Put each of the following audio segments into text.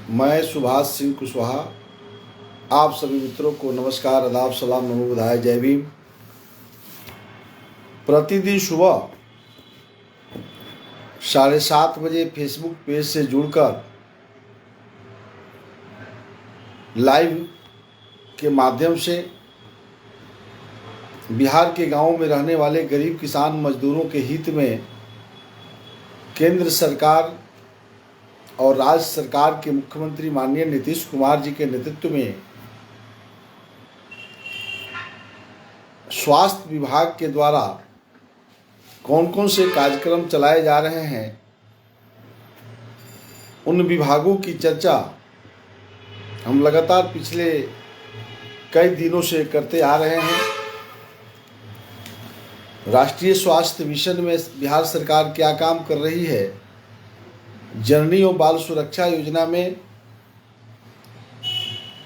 मैं सुभाष सिंह कुशवाहा आप सभी मित्रों को नमस्कार, आदाब, सलाम, नमो बुधाय, जय भीम। प्रतिदिन सुबह 7:30 बजे फेसबुक पेज से जुड़कर लाइव के माध्यम से बिहार के गांवों में रहने वाले गरीब किसान मजदूरों के हित में केंद्र सरकार और राज्य सरकार के मुख्यमंत्री माननीय नीतीश कुमार जी के नेतृत्व में स्वास्थ्य विभाग के द्वारा कौन कौन से कार्यक्रम चलाए जा रहे हैं, उन विभागों की चर्चा हम लगातार पिछले कई दिनों से करते आ रहे हैं। राष्ट्रीय स्वास्थ्य मिशन में बिहार सरकार क्या काम कर रही है, जननी और बाल सुरक्षा योजना में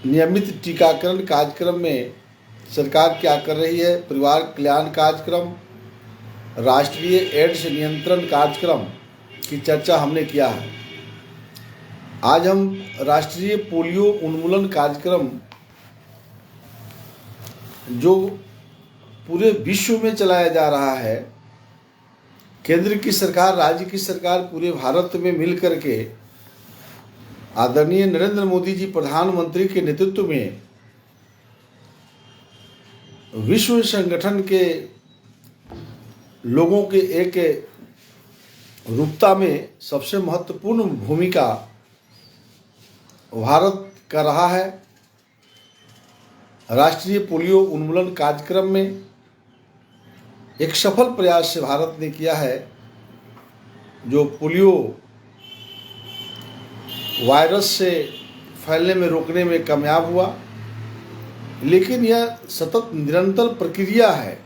नियमित टीकाकरण कार्यक्रम में सरकार क्या कर रही है, परिवार कल्याण कार्यक्रम, राष्ट्रीय एड्स नियंत्रण कार्यक्रम की चर्चा हमने किया है। आज हम राष्ट्रीय पोलियो उन्मूलन कार्यक्रम जो पूरे विश्व में चलाया जा रहा है, केंद्र की सरकार, राज्य की सरकार, पूरे भारत में मिलकर के आदरणीय नरेंद्र मोदी जी प्रधानमंत्री के नेतृत्व में विश्व संगठन के लोगों के एक रूपता में सबसे महत्वपूर्ण भूमिका भारत कर रहा है। राष्ट्रीय पोलियो उन्मूलन कार्यक्रम में एक सफल प्रयास से भारत ने किया है, जो पोलियो वायरस से फैलने में रोकने में कामयाब हुआ। लेकिन यह सतत निरंतर प्रक्रिया है,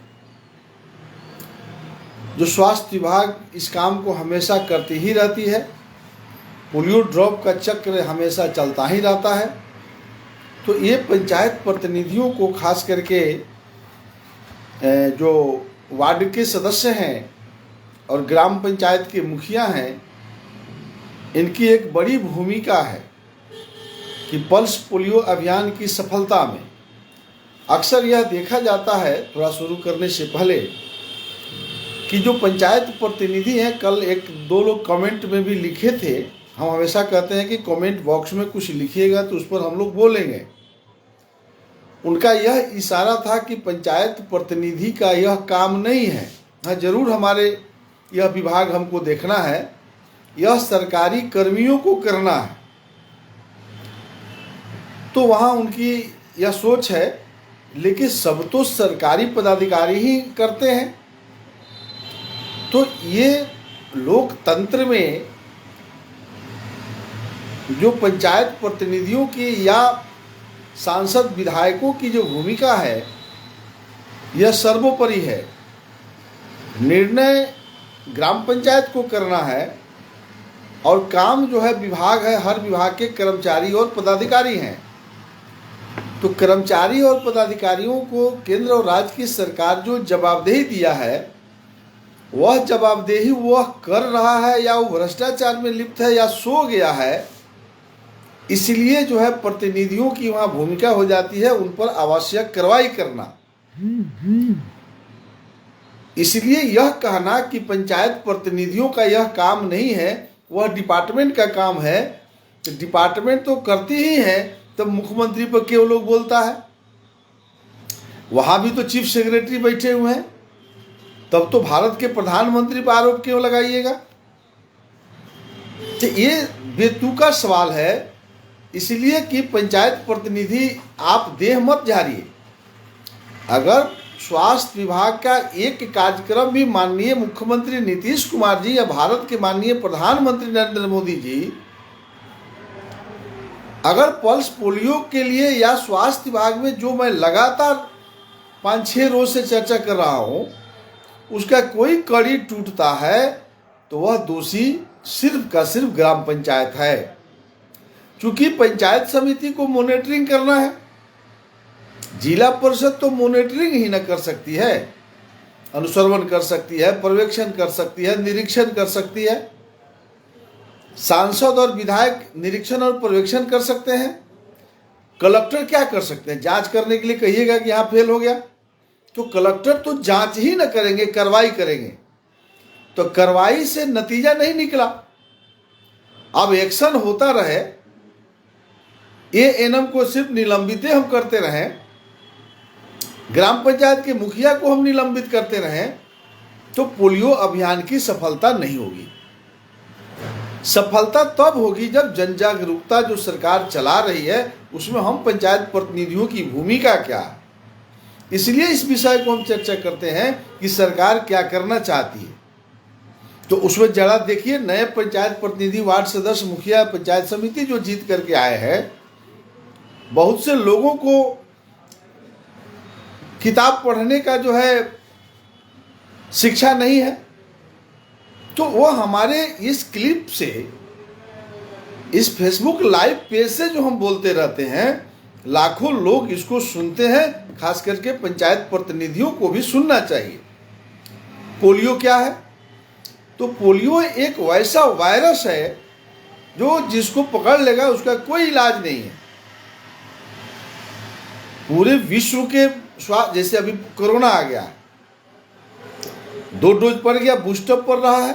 जो स्वास्थ्य विभाग इस काम को हमेशा करती ही रहती है। पोलियो ड्रॉप का चक्र हमेशा चलता ही रहता है। तो ये पंचायत प्रतिनिधियों को, खास करके जो वार्ड के सदस्य हैं और ग्राम पंचायत के मुखिया हैं, इनकी एक बड़ी भूमिका है कि पल्स पोलियो अभियान की सफलता में अक्सर यह देखा जाता है, थोड़ा शुरू करने से पहले, कि जो पंचायत प्रतिनिधि हैं, कल एक दो लोग कमेंट में भी लिखे थे। हम हमेशा कहते हैं कि कमेंट बॉक्स में कुछ लिखिएगा तो उस पर हम लोग बोलेंगे। उनका यह इशारा था कि पंचायत प्रतिनिधि का यह काम नहीं है। हाँ, जरूर हमारे यह विभाग हमको देखना है, यह सरकारी कर्मियों को करना है। तो वहाँ उनकी यह सोच है, लेकिन सब तो सरकारी पदाधिकारी ही करते हैं। तो ये लोकतंत्र में जो पंचायत प्रतिनिधियों की या सांसद विधायकों की जो भूमिका है, यह सर्वोपरि है। निर्णय ग्राम पंचायत को करना है और काम जो है विभाग है, हर विभाग के कर्मचारी और पदाधिकारी हैं। तो कर्मचारी और पदाधिकारियों को केंद्र और राज्य की सरकार जो जवाबदेही दिया है, वह जवाबदेही वह कर रहा है या वो भ्रष्टाचार में लिप्त है या सो गया है। इसलिए जो है प्रतिनिधियों की वहाँ भूमिका हो जाती है उन पर आवश्यक कार्रवाई करना। इसलिए यह कहना कि पंचायत प्रतिनिधियों का यह काम नहीं है, वह डिपार्टमेंट का काम है, तो डिपार्टमेंट तो करती ही है, तब मुख्यमंत्री पर क्यों लोग बोलता है? वहाँ भी तो चीफ सेक्रेटरी बैठे हुए हैं, तब तो भारत के प्रधानमंत्री पर आरोप क्यों लगाइएगा? तो ये बेतुका सवाल है। इसलिए कि पंचायत प्रतिनिधि आप देह मत झाड़िए। अगर स्वास्थ्य विभाग का एक कार्यक्रम भी माननीय मुख्यमंत्री नीतीश कुमार जी या भारत के माननीय प्रधानमंत्री नरेंद्र मोदी जी अगर पल्स पोलियो के लिए या स्वास्थ्य विभाग में जो मैं लगातार 5-6 रोज से चर्चा कर रहा हूँ, उसका कोई कड़ी टूटता है, तो वह दोषी सिर्फ का सिर्फ ग्राम पंचायत है। चूंकि पंचायत समिति को मॉनिटरिंग करना है, जिला परिषद तो मॉनिटरिंग ही न कर सकती है, अनुश्रवण कर सकती है, पर्यवेक्षण कर सकती है, निरीक्षण कर सकती है। सांसद और विधायक निरीक्षण और पर्यवेक्षण कर सकते हैं। कलेक्टर क्या कर सकते हैं? जांच करने के लिए कहिएगा कि यहाँ फेल हो गया, तो कलेक्टर तो जांच ही न करेंगे, कार्रवाई करेंगे। तो कार्रवाई से नतीजा नहीं निकला, अब एक्शन होता रहे, एएनएम को सिर्फ निलंबित हम करते रहें, ग्राम पंचायत के मुखिया को हम निलंबित करते रहें, तो पोलियो अभियान की सफलता नहीं होगी। सफलता तब होगी जब जन जागरूकता जो सरकार चला रही है उसमें हम पंचायत प्रतिनिधियों की भूमिका क्या है। इसलिए इस विषय को हम चर्चा करते हैं कि सरकार क्या करना चाहती है। तो उसमें जरा देखिए, नए पंचायत प्रतिनिधि, वार्ड सदस्य, मुखिया, पंचायत समिति जो जीत करके आए हैं, बहुत से लोगों को किताब पढ़ने का जो है शिक्षा नहीं है, तो वो हमारे इस क्लिप से, इस फेसबुक लाइव पेज से जो हम बोलते रहते हैं, लाखों लोग इसको सुनते हैं। खास करके पंचायत प्रतिनिधियों को भी सुनना चाहिए। पोलियो क्या है? तो पोलियो एक वैसा वायरस है जो जिसको पकड़ लेगा उसका कोई इलाज नहीं है। पूरे विश्व के जैसे अभी कोरोना आ गया, 2 डोज पड़ गया, बूस्टर पड़ रहा है,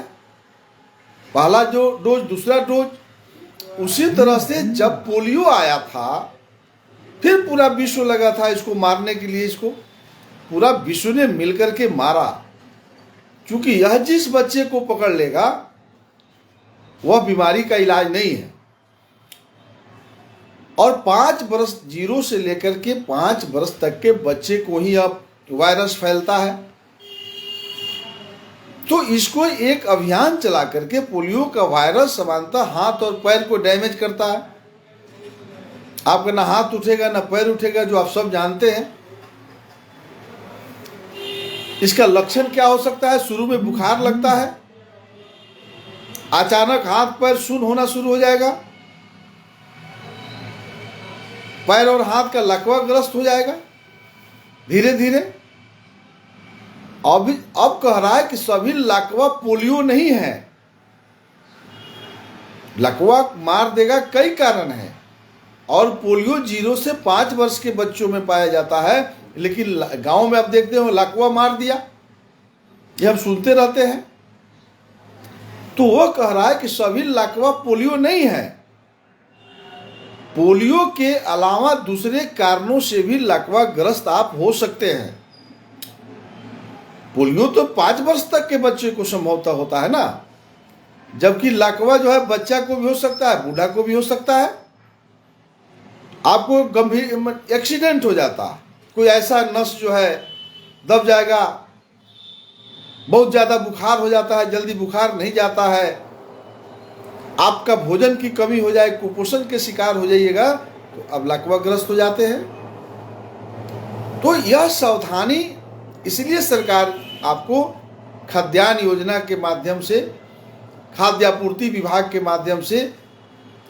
पहला जो डोज, दूसरा डोज। उसी तरह से जब पोलियो आया था, फिर पूरा विश्व लगा था इसको मारने के लिए, इसको पूरा विश्व ने मिलकर के मारा, क्योंकि यह जिस बच्चे को पकड़ लेगा वह बीमारी का इलाज नहीं है। और 5 वर्ष, 0 से लेकर के 5 वर्ष तक के बच्चे को ही अब वायरस फैलता है। तो इसको एक अभियान चला करके, पोलियो का वायरस सामान्यतः हाथ और पैर को डैमेज करता है। आपका ना हाथ उठेगा ना पैर उठेगा, जो आप सब जानते हैं। इसका लक्षण क्या हो सकता है? शुरू में बुखार लगता है, अचानक हाथ पैर सुन्न होना शुरू हो जाएगा, पैर और हाथ का लकवा ग्रस्त हो जाएगा धीरे धीरे। अब कह रहा है कि सभी लकवा पोलियो नहीं है, लकवा मार देगा, कई कारण है। और पोलियो 0 से 5 वर्ष के बच्चों में पाया जाता है, लेकिन गांव में आप देखते हो लकवा मार दिया, ये हम सुनते रहते हैं। तो वो कह रहा है कि सभी लकवा पोलियो नहीं है, पोलियो के अलावा दूसरे कारणों से भी लकवा ग्रस्त आप हो सकते हैं। पोलियो तो 5 वर्ष तक के बच्चे को संभवतः होता है ना, जबकि लकवा जो है बच्चा को भी हो सकता है, बूढ़ा को भी हो सकता है। आपको गंभीर एक्सीडेंट हो जाता, कोई ऐसा नस जो है दब जाएगा, बहुत ज़्यादा बुखार हो जाता है, जल्दी बुखार नहीं जाता है, आपका भोजन की कमी हो जाए, कुपोषण के शिकार हो जाइएगा, तो अब लकवाग्रस्त हो जाते हैं। तो यह सावधानी, इसलिए सरकार आपको खाद्यान्न योजना के माध्यम से, खाद्य आपूर्ति विभाग के माध्यम से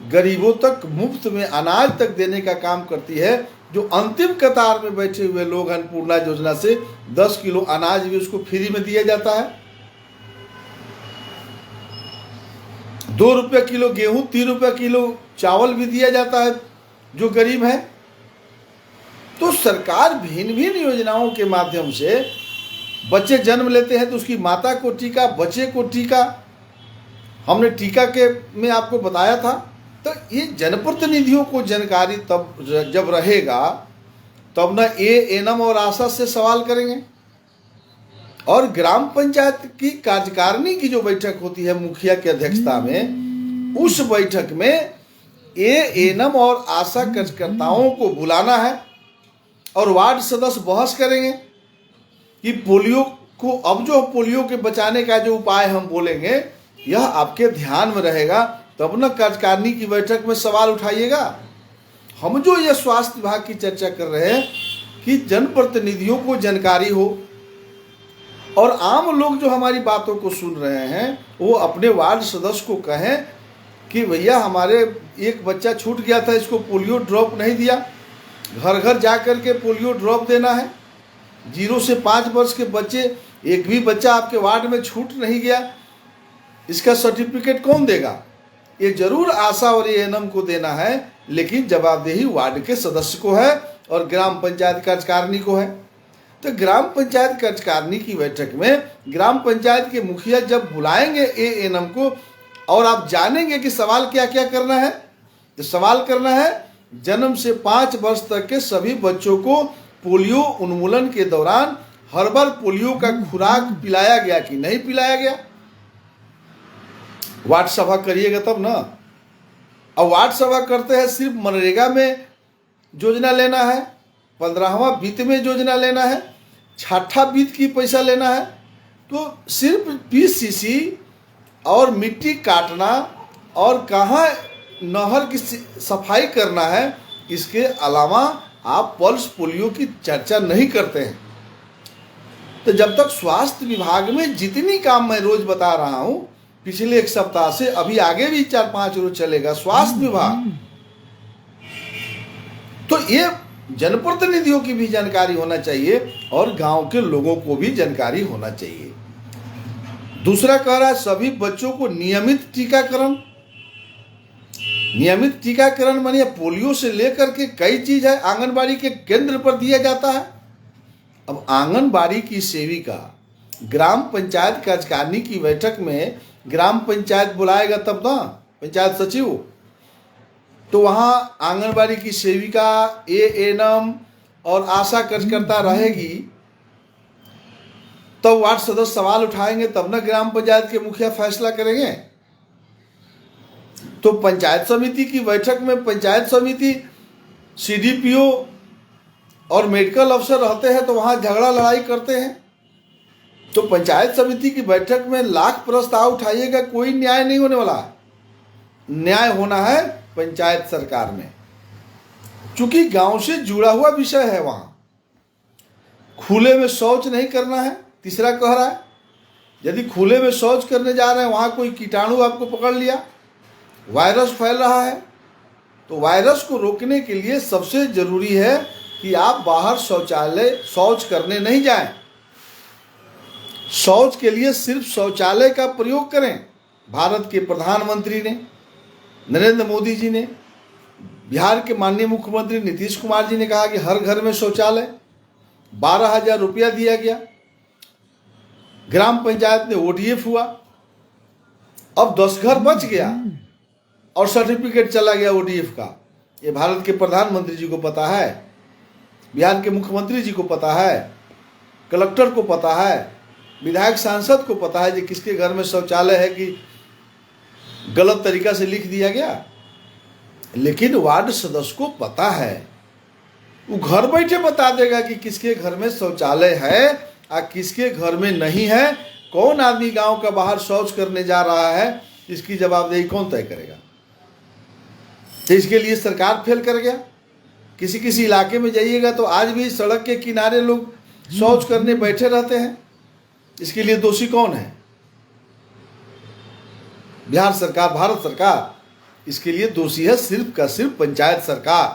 गरीबों तक मुफ्त में अनाज तक देने का काम करती है। जो अंतिम कतार में बैठे हुए लोग, अन्नपूर्णा योजना से 10 किलो अनाज भी उसको फ्री में दिया जाता है, 2 रुपये किलो गेहूं, 3 रुपये किलो चावल भी दिया जाता है जो गरीब है। तो सरकार भिन्न भिन्न योजनाओं के माध्यम से, बच्चे जन्म लेते हैं तो उसकी माता को टीका, बच्चे को टीका, हमने टीका के में आपको बताया था। तो ये जनप्रतिनिधियों को जानकारी तब जब रहेगा तब ना एएनएम और आशा से सवाल करेंगे। और ग्राम पंचायत की कार्यकारिणी की जो बैठक होती है मुखिया की अध्यक्षता में, उस बैठक में एएनएम और आशा कार्यकर्ताओं को बुलाना है और वार्ड सदस्य बहस करेंगे कि पोलियो को, अब जो पोलियो के बचाने का जो उपाय हम बोलेंगे यह आपके ध्यान में रहेगा, तब न कार्यकारिणी की बैठक में सवाल उठाइएगा। हम जो ये स्वास्थ्य विभाग की चर्चा कर रहे हैं कि जनप्रतिनिधियों को जानकारी हो और आम लोग जो हमारी बातों को सुन रहे हैं वो अपने वार्ड सदस्य को कहें कि भैया हमारे एक बच्चा छूट गया था, इसको पोलियो ड्रॉप नहीं दिया, घर घर जा कर के पोलियो ड्रॉप देना है। 0 से 5 वर्ष के बच्चे, एक भी बच्चा आपके वार्ड में छूट नहीं गया, इसका सर्टिफिकेट कौन देगा? ये जरूर आशा और एएनएम को देना है, लेकिन जवाबदेही वार्ड के सदस्य को है और ग्राम पंचायत कार्यकारिणी को है। तो ग्राम पंचायत कार्यकारिणी की बैठक में ग्राम पंचायत के मुखिया जब बुलाएंगे एएनएम को और आप जानेंगे कि सवाल क्या क्या करना है, तो सवाल करना है जन्म से 5 वर्ष तक के सभी बच्चों को पोलियो उन्मूलन के दौरान हर बार पोलियो का खुराक पिलाया गया कि नहीं पिलाया गया। वार्ड सभा करिएगा तब ना। अब वार्ड सभा करते हैं सिर्फ मनरेगा में योजना लेना है, 15वां वित्त में योजना लेना है, 6ठा वित्त की पैसा लेना है, तो सिर्फ पीसीसी और मिट्टी काटना और कहाँ नहर की सफाई करना है, इसके अलावा आप पल्स पोलियो की चर्चा नहीं करते हैं। तो जब तक स्वास्थ्य विभाग में जितनी काम मैं रोज बता रहा हूं पिछले 1 सप्ताह से, अभी आगे भी 4-5 रोज चलेगा स्वास्थ्य विभाग, तो ये जनप्रतिनिधियों की भी जानकारी होना चाहिए और गांव के लोगों को भी जानकारी होना चाहिए। दूसरा कह रहा है सभी बच्चों को नियमित टीकाकरण। नियमित टीकाकरण मानिए पोलियो से लेकर के कई चीज है आंगनबाड़ी के केंद्र पर दिया जाता है। अब आंगनबाड़ी की सेविका ग्राम पंचायत कार्यकारिणी की बैठक में ग्राम पंचायत बुलाएगा तब ना, पंचायत सचिव, तो वहां आंगनबाड़ी की सेविका एएनएम और आशा कार्यकर्ता रहेगी, तब वार्ड सदस्य सवाल उठाएंगे, तब ना ग्राम पंचायत के मुखिया फैसला करेंगे। तो पंचायत समिति की बैठक में पंचायत समिति सीडीपीओ और मेडिकल अफसर रहते हैं, तो वहां झगड़ा लड़ाई करते हैं। तो पंचायत समिति की बैठक में लाख प्रस्ताव उठाइएगा, कोई न्याय नहीं होने वाला। न्याय होना है पंचायत सरकार में, क्योंकि गांव से जुड़ा हुआ विषय है। वहां खुले में शौच नहीं करना है। तीसरा कह रहा है यदि खुले में शौच करने जा रहे हैं, वहां कोई कीटाणु आपको पकड़ लिया, वायरस फैल रहा है, तो वायरस को रोकने के लिए सबसे जरूरी है कि आप बाहर शौच करने नहीं जाएं। शौच के लिए सिर्फ शौचालय का प्रयोग करें। भारत के प्रधानमंत्री ने, नरेंद्र मोदी जी ने, बिहार के माननीय मुख्यमंत्री नीतीश कुमार जी ने कहा कि हर घर में शौचालय, 12,000 रुपया दिया गया। ग्राम पंचायत में ओडीएफ हुआ, अब 10 घर बच गया और सर्टिफिकेट चला गया ओडीएफ का। ये भारत के प्रधानमंत्री जी को पता है, बिहार के मुख्यमंत्री जी को पता है, कलेक्टर को पता है, विधायक सांसद को पता है कि किसके घर में शौचालय है कि गलत तरीका से लिख दिया गया। लेकिन वार्ड सदस्य को पता है, वो घर बैठे बता देगा कि किसके घर में शौचालय है और किसके घर में नहीं है। कौन आदमी गांव का बाहर शौच करने जा रहा है, इसकी जवाबदेही कौन तय करेगा? तो इसके लिए सरकार फेल कर गया। किसी किसी इलाके में जाइएगा तो आज भी सड़क के किनारे लोग शौच करने बैठे रहते हैं। इसके लिए दोषी कौन है? बिहार सरकार, भारत सरकार। इसके लिए दोषी है सिर्फ का सिर्फ पंचायत सरकार,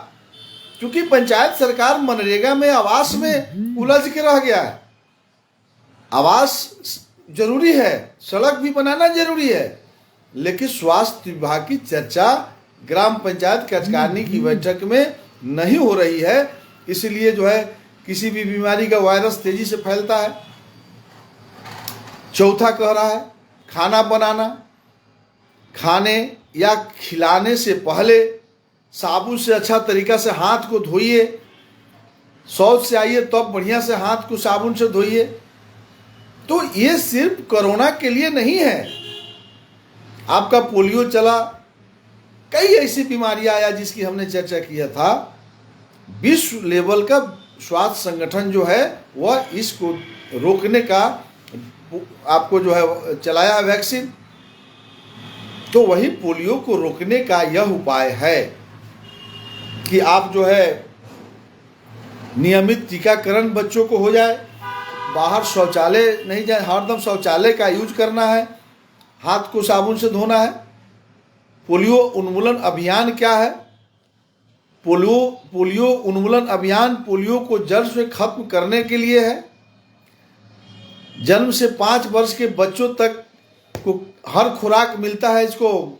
क्योंकि पंचायत सरकार मनरेगा में आवास में उलझ के रह गया है। आवास जरूरी है, सड़क भी बनाना जरूरी है, लेकिन स्वास्थ्य विभाग की चर्चा ग्राम पंचायत कार्यकारिणी की बैठक में नहीं हो रही है। इसलिए जो है किसी भी बीमारी का वायरस तेजी से फैलता है। चौथा कह रहा है खाना बनाना, खाने या खिलाने से पहले साबुन से अच्छा तरीका से हाथ को धोइए। शौच से आइए तब बढ़िया से हाथ को साबुन से धोइए। तो ये सिर्फ कोरोना के लिए नहीं है। आपका पोलियो चला, कई ऐसी बीमारियां आया जिसकी हमने चर्चा किया था। विश्व लेवल का स्वास्थ्य संगठन जो है वह इसको रोकने का आपको जो है चलाया वैक्सीन। तो वही पोलियो को रोकने का यह उपाय है कि आप जो है नियमित टीकाकरण बच्चों को हो जाए, बाहर शौचालय नहीं जाए, हरदम शौचालय का यूज करना है, हाथ को साबुन से धोना है। पोलियो उन्मूलन अभियान क्या है? पोलियो उन्मूलन अभियान पोलियो को जड़ से खत्म करने के लिए है। जन्म से 5 वर्ष के बच्चों तक को हर खुराक मिलता है, इसको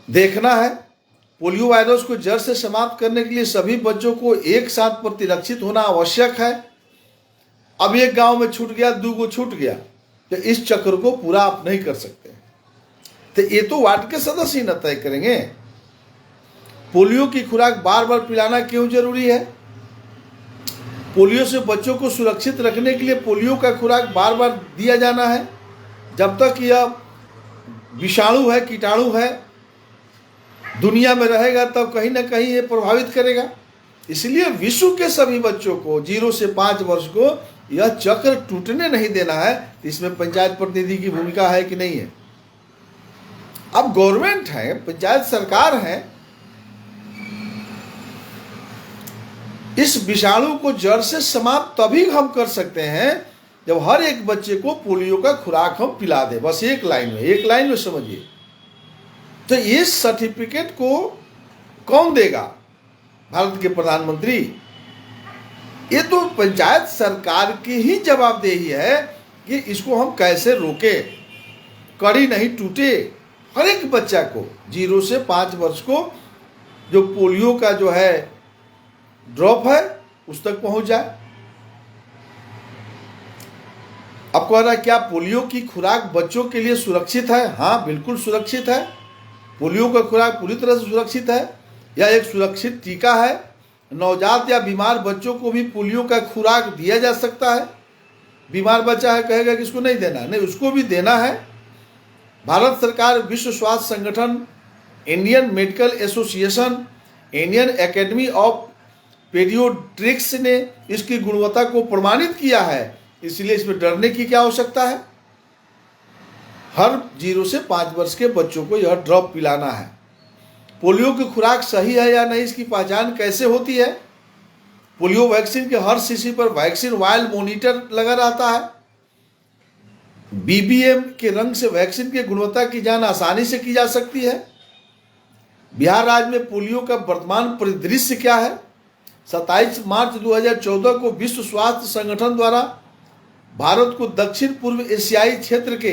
देखना है। पोलियो वायरस को जड़ से समाप्त करने के लिए सभी बच्चों को एक साथ प्रतिरक्षित होना आवश्यक है। अब एक गांव में छूट गया, 2 को छूट गया, तो इस चक्र को पूरा आप नहीं कर सकते। तो ये तो वार्ड के सदस्य ही न तय करेंगे। पोलियो की खुराक बार बार पिलाना क्यों जरूरी है? पोलियो से बच्चों को सुरक्षित रखने के लिए पोलियो का खुराक बार बार दिया जाना है। जब तक यह विषाणु है, कीटाणु है, दुनिया में रहेगा, तब कहीं ना कहीं ये प्रभावित करेगा। इसलिए विश्व के सभी बच्चों को 0 से 5 वर्ष को यह चक्र टूटने नहीं देना है। इसमें पंचायत प्रतिनिधि की भूमिका है कि नहीं है? अब गवर्नमेंट है, पंचायत सरकार है, इस विषाणु को जड़ से समाप्त तभी हम कर सकते हैं जब हर एक बच्चे को पोलियो का खुराक हम पिला दें। बस एक लाइन में समझिए। तो इस सर्टिफिकेट को कौन देगा? भारत के प्रधानमंत्री। ये तो पंचायत सरकार की ही जवाबदेही है कि इसको हम कैसे रोके, कड़ी नहीं टूटे। हर एक बच्चा को 0 से 5 वर्ष को जो पोलियो का जो है ड्रॉप है उस तक पहुंच जाए। अब कह रहा है क्या पोलियो की खुराक बच्चों के लिए सुरक्षित है? हाँ, बिल्कुल सुरक्षित है। पोलियो का खुराक पूरी तरह से सुरक्षित है। यह एक सुरक्षित टीका है। नवजात या बीमार बच्चों को भी पोलियो का खुराक दिया जा सकता है। बीमार बच्चा है, कहेगा कि इसको नहीं देना, नहीं, उसको भी देना है। भारत सरकार, विश्व स्वास्थ्य संगठन, Indian medical association, Indian academy of paediatrics ने इसकी गुणवत्ता को प्रमाणित किया है। इसलिए इसमें डरने की क्या आवश्यकता है? हर 0 से 5 वर्ष के बच्चों को यह ड्रॉप पिलाना है। पोलियो की खुराक सही है या नहीं, इसकी पहचान कैसे होती है? पोलियो वैक्सीन के हर शीशी पर वैक्सीन वायल मॉनिटर लगा रहता है। बीबीएम के रंग से वैक्सीन की गुणवत्ता की जांच आसानी से की जा सकती है। बिहार राज्य में पोलियो का वर्तमान परिदृश्य क्या है? 27 मार्च 2014 को विश्व स्वास्थ्य संगठन द्वारा भारत को दक्षिण पूर्व एशियाई क्षेत्र के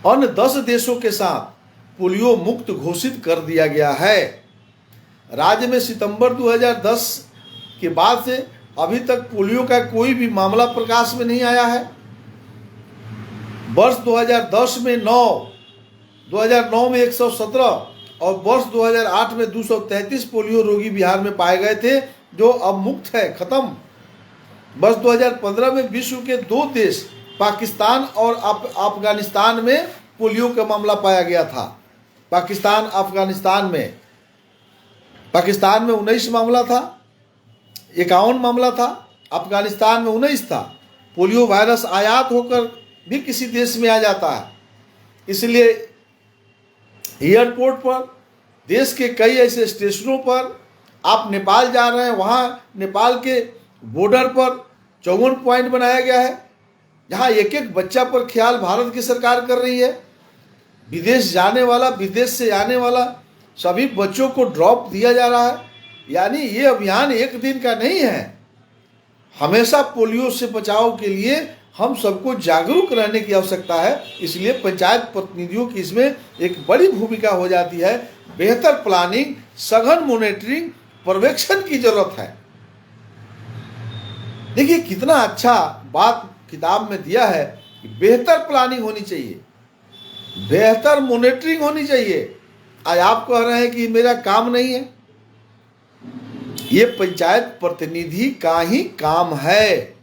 अन्य 10 देशों के साथ पोलियो मुक्त घोषित कर दिया गया है। राज्य में सितंबर 2010 के बाद से अभी तक पोलियो का कोई भी मामला प्रकाश में नहीं आया है। वर्ष 2010 में 2009 में 117 और वर्ष 2008 में 233 पोलियो रोगी बिहार में पाए गए थे, जो अब मुक्त है, खत्म। वर्ष 2015 में विश्व के 2 देश पाकिस्तान और अफगानिस्तान में पोलियो का मामला पाया गया था। पाकिस्तान में 19 मामला था, 51 मामला था। अफगानिस्तान में 19 था। पोलियो वायरस आयात होकर भी किसी देश में आ जाता है। इसलिए एयरपोर्ट पर, देश के कई ऐसे स्टेशनों पर आप नेपाल जा रहे हैं, वहाँ नेपाल के बॉर्डर पर 54 पॉइंट बनाया गया है, जहाँ एक एक बच्चा पर ख्याल भारत की सरकार कर रही है। विदेश जाने वाला, विदेश से आने वाला सभी बच्चों को ड्रॉप दिया जा रहा है। यानी ये अभियान एक दिन का नहीं है। हमेशा पोलियो से बचाव के लिए हम सबको जागरूक रहने की आवश्यकता है। इसलिए पंचायत प्रतिनिधियों की इसमें एक बड़ी भूमिका हो जाती है। बेहतर प्लानिंग, सघन मॉनिटरिंग, पर्यवेक्षण की जरूरत है। देखिए कितना अच्छा बात किताब में दिया है कि बेहतर प्लानिंग होनी चाहिए, बेहतर मॉनिटरिंग होनी चाहिए। आज आप कह रहे हैं कि मेरा काम नहीं है, ये पंचायत प्रतिनिधि का ही काम है।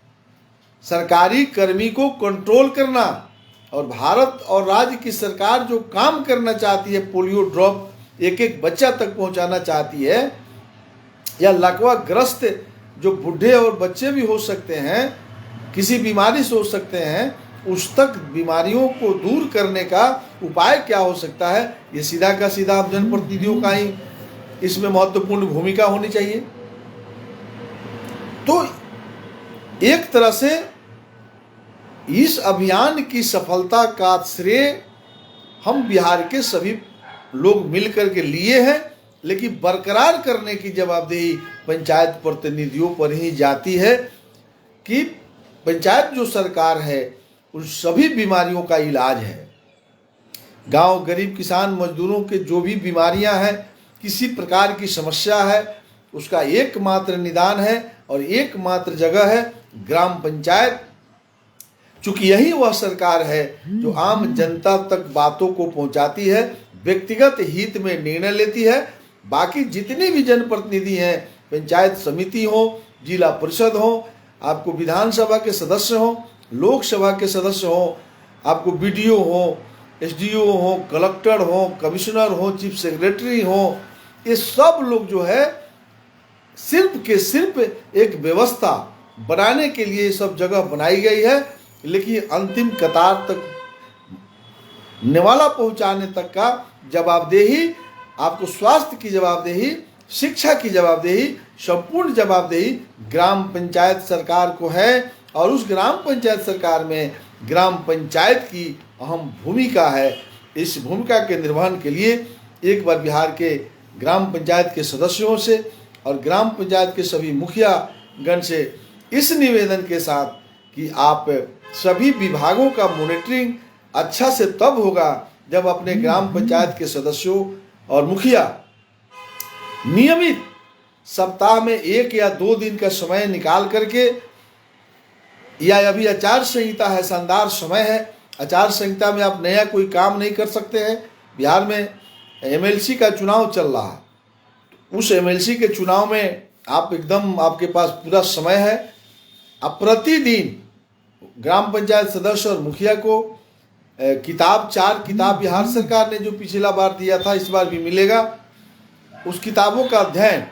सरकारी कर्मी को कंट्रोल करना, और भारत और राज्य की सरकार जो काम करना चाहती है, पोलियो ड्रॉप एक एक बच्चा तक पहुंचाना चाहती है, या लकवा ग्रस्त जो बूढ़े और बच्चे भी हो सकते हैं, किसी बीमारी से हो सकते हैं, उस तक बीमारियों को दूर करने का उपाय क्या हो सकता है, ये सीधा का सीधा आप जनप्रतिनिधियों का ही इसमें महत्वपूर्ण भूमिका होनी चाहिए। तो एक तरह से इस अभियान की सफलता का श्रेय हम बिहार के सभी लोग मिलकर के लिए हैं, लेकिन बरकरार करने की जवाबदेही पंचायत प्रतिनिधियों पर ही जाती है कि पंचायत जो सरकार है उन सभी बीमारियों का इलाज है। गांव गरीब किसान मजदूरों के जो भी बीमारियां हैं, किसी प्रकार की समस्या है, उसका एकमात्र निदान है और एकमात्र जगह है ग्राम पंचायत। चूंकि यही वह सरकार है जो आम जनता तक बातों को पहुंचाती है, व्यक्तिगत हित में निर्णय लेती है। बाकी जितने भी जनप्रतिनिधि हैं, पंचायत समिति हो, जिला परिषद हो, आपको विधानसभा के सदस्य हो, लोकसभा के सदस्य हो, आपको बीडीओ हो, एसडीओ हो, कलेक्टर हो, कमिश्नर हो, चीफ सेक्रेटरी हो, ये सब लोग जो है सिर्फ के सिर्फ एक व्यवस्था बनाने के लिए ये सब जगह बनाई गई है, लेकिन अंतिम कतार तक निवाला पहुंचाने तक का जवाबदेही, आपको स्वास्थ्य की जवाबदेही, शिक्षा की जवाबदेही, संपूर्ण जवाबदेही ग्राम पंचायत सरकार को है। और उस ग्राम पंचायत सरकार में ग्राम पंचायत की अहम भूमिका है। इस भूमिका के निर्वहन के लिए एक बार बिहार के ग्राम पंचायत के सदस्यों से और ग्राम पंचायत के सभी मुखिया गण से इस निवेदन के साथ कि आप सभी विभागों का मॉनिटरिंग अच्छा से तब होगा जब अपने ग्राम पंचायत के सदस्यों और मुखिया नियमित सप्ताह में 1 या 2 दिन का समय निकाल करके, या अभी आचार संहिता है, शानदार समय है, आचार संहिता में आप नया कोई काम नहीं कर सकते हैं। बिहार में एमएलसी का चुनाव चल रहा है, उस एमएलसी के चुनाव में आप एकदम, आपके पास पूरा समय है। आप प्रतिदिन ग्राम पंचायत सदस्य और मुखिया को किताब, 4 किताब बिहार सरकार ने जो पिछला बार दिया था इस बार भी मिलेगा, उस किताबों का अध्ययन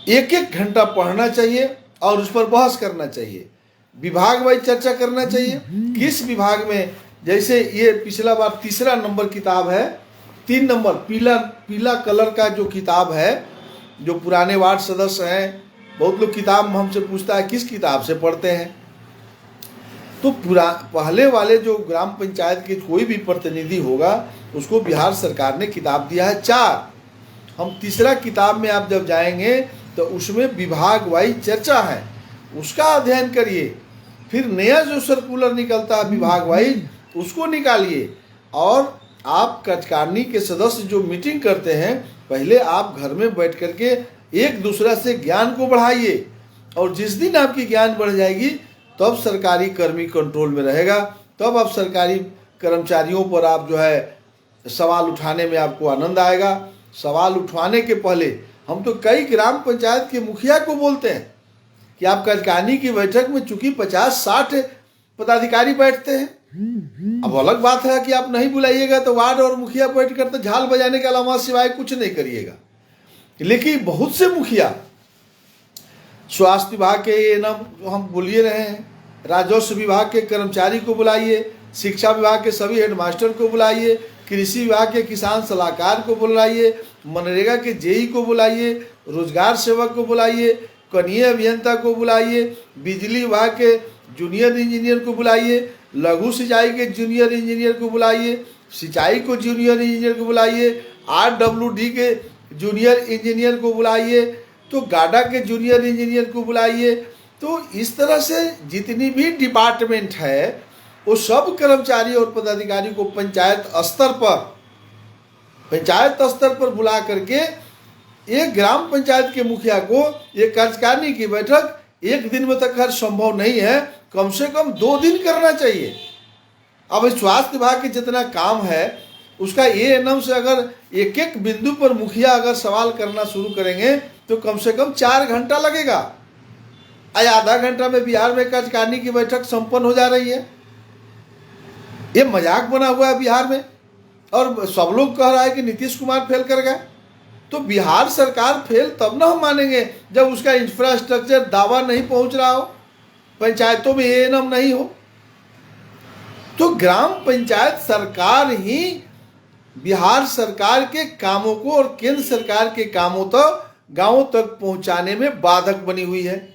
1-1 घंटा पढ़ना चाहिए और उस पर बहस करना चाहिए। विभाग वाइज चर्चा करना चाहिए, किस विभाग में, जैसे ये पिछला बार 3 नंबर किताब है, 3 नंबर पीला कलर का जो किताब है, जो पुराने वार्ड सदस्य हैं, बहुत लोग किताब हमसे पूछता है किस किताब से पढ़ते हैं, तो पहले वाले जो ग्राम पंचायत के कोई भी प्रतिनिधि होगा उसको बिहार सरकार ने किताब दिया है 4। हम 3 किताब में आप जब जाएंगे तो उसमें विभाग वाइज चर्चा है, उसका अध्ययन करिए। फिर नया जो सर्कुलर निकलता है विभाग वाइज उसको निकालिए। और आप कार्यकारिणी के सदस्य जो मीटिंग करते हैं, पहले आप घर में बैठ करके एक दूसरे से ज्ञान को बढ़ाइए, और जिस दिन आपकी ज्ञान बढ़ जाएगी तब सरकारी कर्मी कंट्रोल में रहेगा, तब आप सरकारी कर्मचारियों पर आप जो है सवाल उठाने में आपको आनंद आएगा। सवाल उठवाने के पहले हम तो कई ग्राम पंचायत के मुखिया को बोलते हैं कि आप कार्यकारिणी की बैठक में चूंकि 50-60 पदाधिकारी बैठते हैं, अब अलग बात है कि आप नहीं बुलाइएगा तो वार्ड और मुखिया बैठ कर तो झाल बजाने के अलावा सिवाय कुछ नहीं करिएगा। लेकिन बहुत से मुखिया स्वास्थ्य विभाग के ये नाम हम बोल ही रहे हैं, राजस्व विभाग के कर्मचारी को बुलाइए, शिक्षा विभाग के सभी हेडमास्टर को बुलाइए, कृषि विभाग के किसान सलाहकार को बुलाइए, मनरेगा के जेई को बुलाइए, रोजगार सेवक को बुलाइए, कनीय अभियंता को बुलाइए, बिजली विभाग के जूनियर इंजीनियर को बुलाइए, लघु सिंचाई के जूनियर इंजीनियर को बुलाइए, सिंचाई को जूनियर इंजीनियर को बुलाइए, RWD के जूनियर इंजीनियर को बुलाइए, तो गाडा के जूनियर इंजीनियर को बुलाइए। तो इस तरह से जितनी भी डिपार्टमेंट है वो सब कर्मचारी और पदाधिकारी को पंचायत स्तर पर बुला करके एक ग्राम पंचायत के मुखिया को एक कार्यकारिणी की बैठक 1 दिन में तक हर संभव नहीं है, कम से कम 2 दिन करना चाहिए। अब स्वास्थ्य विभाग के जितना काम है उसका ANM से अगर एक बिंदु पर मुखिया अगर सवाल करना शुरू करेंगे तो कम से कम 4 घंटा लगेगा। आधा घंटा में बिहार में कार्यकारिणी की बैठक संपन्न हो जा रही है। ये मजाक बना हुआ है बिहार में, और सब लोग कह रहा है कि नीतीश कुमार फेल कर गए। तो बिहार सरकार फेल तब ना हम मानेंगे जब उसका इंफ्रास्ट्रक्चर दावा नहीं पहुंच रहा हो, पंचायतों में ANM नहीं हो। तो ग्राम पंचायत सरकार ही बिहार सरकार के कामों को और केंद्र सरकार के कामों तक गांवों तक पहुंचाने में बाधक बनी हुई है।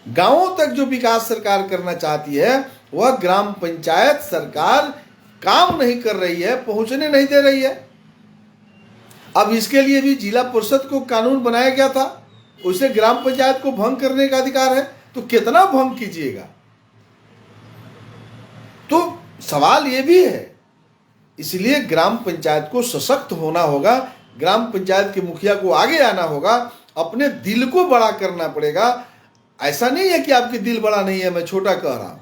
गांवों तक जो विकास सरकार करना चाहती है वह ग्राम पंचायत सरकार काम नहीं कर रही है, पहुंचने नहीं दे रही है। अब इसके लिए भी जिला परिषद को कानून बनाया गया था, उसे ग्राम पंचायत को भंग करने का अधिकार है, तो कितना भंग कीजिएगा। तो सवाल ये भी है इसलिए ग्राम पंचायत को सशक्त होना होगा, ग्राम पंचायत के मुखिया को आगे आना होगा, अपने दिल को बड़ा करना पड़ेगा। ऐसा नहीं है कि आपकी दिल बड़ा नहीं है, मैं छोटा कह रहा हूं,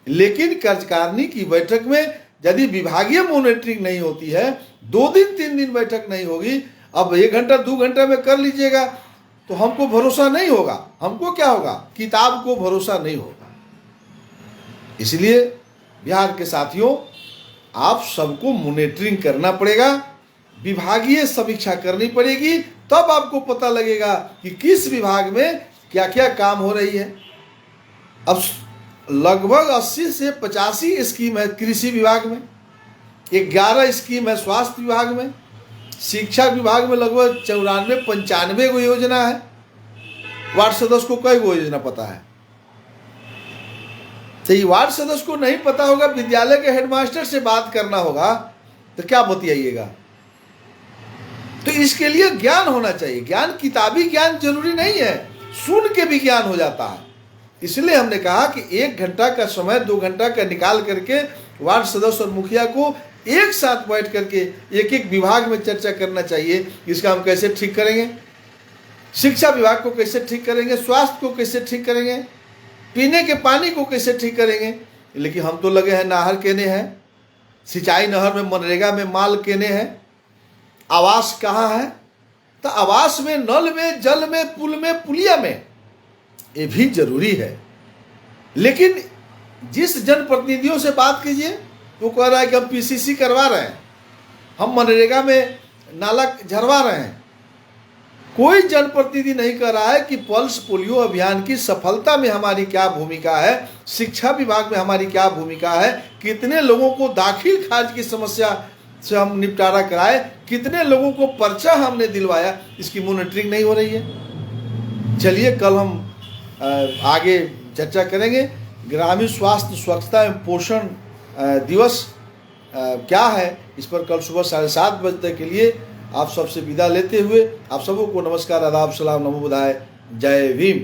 लेकिन कार्यकारिणी की बैठक में यदि विभागीय मॉनिटरिंग नहीं होती है, 2 दिन 3 दिन बैठक नहीं होगी, अब 1 घंटा 2 घंटा में कर लीजिएगा तो हमको भरोसा नहीं होगा। हमको क्या होगा? किताब को भरोसा नहीं होगा। इसलिए बिहार के साथियों, आप सबको मॉनिटरिंग करना पड़ेगा, विभागीय समीक्षा करनी पड़ेगी, तब आपको पता लगेगा कि किस विभाग में क्या क्या काम हो रही है। अब लगभग 80 से 85 स्कीम है कृषि विभाग में, 11 स्कीम है स्वास्थ्य विभाग में, शिक्षा विभाग में लगभग 94-95 गो योजना है। वार्ड सदस्य को कई गो योजना पता है? तो ये वार्ड सदस्य को नहीं पता होगा, विद्यालय के हेडमास्टर से बात करना होगा, तो क्या बतियाइएगा? तो इसके लिए ज्ञान होना चाहिए। ज्ञान, किताबी ज्ञान जरूरी नहीं है, सुन के भी ज्ञान हो जाता है। इसलिए हमने कहा कि 1 घंटा का समय 2 घंटा का निकाल करके वार्ड सदस्य और मुखिया को एक साथ बैठ करके एक एक विभाग में चर्चा करना चाहिए। इसका हम कैसे ठीक करेंगे, शिक्षा विभाग को कैसे ठीक करेंगे, स्वास्थ्य को कैसे ठीक करेंगे, पीने के पानी को कैसे ठीक करेंगे। लेकिन हम तो लगे हैं नहर केने हैं, सिंचाई नहर में, मनरेगा में माल केने हैं, आवास कहाँ है? तो आवास में, नल में, जल में, पुल में, पुलिया में, ये भी जरूरी है। लेकिन जिस जनप्रतिनिधियों से बात कीजिए वो कह रहा है कि हम पीसीसी करवा रहे हैं, हम मनरेगा में नाला झरवा रहे हैं। कोई जनप्रतिनिधि नहीं कह रहा है कि पल्स पोलियो अभियान की सफलता में हमारी क्या भूमिका है, शिक्षा विभाग में हमारी क्या भूमिका है, कितने लोगों को दाखिल खारिज की समस्या से हम निपटारा कराए, कितने लोगों को पर्चा हमने दिलवाया, इसकी मॉनिटरिंग नहीं हो रही है। चलिए कल हम आगे चर्चा करेंगे। ग्रामीण स्वास्थ्य स्वच्छता एवं पोषण दिवस क्या है, इस पर कल सुबह 7:30 बजे के लिए आप सबसे विदा लेते हुए आप सबों को नमस्कार, आदाब, सलाम, नमो बुधाय, जय भीम।